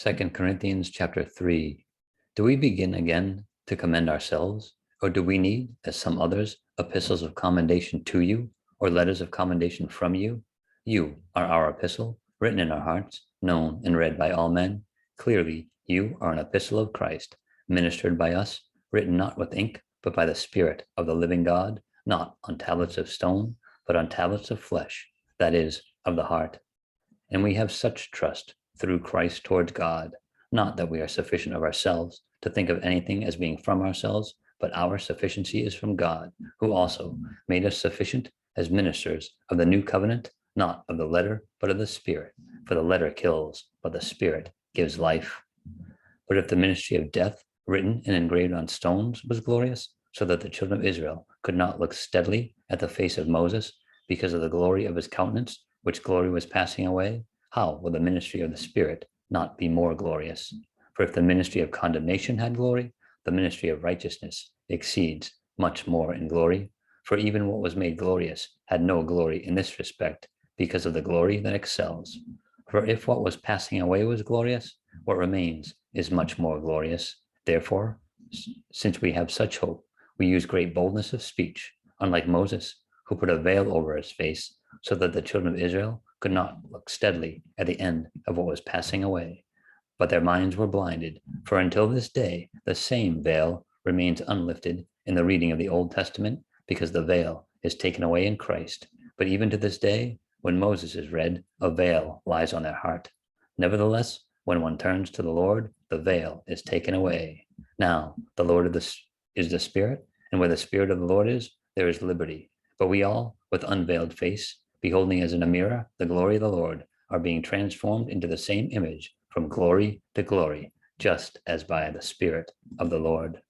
2 Corinthians chapter 3. Do we begin again to commend ourselves, or do we need, as some others, epistles of commendation to you, or letters of commendation from you? You are our epistle, written in our hearts, known and read by all men. Clearly, you are an epistle of Christ, ministered by us, written not with ink, but by the Spirit of the living God, not on tablets of stone, but on tablets of flesh, that is, of the heart. And we have such trust through Christ towards God, not that we are sufficient of ourselves to think of anything as being from ourselves, but our sufficiency is from God, who also made us sufficient as ministers of the new covenant, not of the letter, but of the Spirit. For the letter kills, but the Spirit gives life. But if the ministry of death, written and engraved on stones, was glorious, so that the children of Israel could not look steadily at the face of Moses because of the glory of his countenance, which glory was passing away, how will the ministry of the Spirit not be more glorious? For if the ministry of condemnation had glory, the ministry of righteousness exceeds much more in glory. For even what was made glorious had no glory in this respect, because of the glory that excels. For if what was passing away was glorious, what remains is much more glorious. Therefore, since we have such hope, we use great boldness of speech, unlike Moses, who put a veil over his face, so that the children of Israel could not look steadily at the end of what was passing away. But their minds were blinded, for until this day the same veil remains unlifted in the reading of the Old Testament, because the veil is taken away in Christ. But even to this day, when Moses is read, a veil lies on their heart. Nevertheless, when one turns to the Lord, the veil is taken away. Now, the Lord is the Spirit, and where the Spirit of the Lord is, there is liberty. But we all, with unveiled face, beholding as in a mirror the glory of the Lord, are being transformed into the same image from glory to glory, just as by the Spirit of the Lord.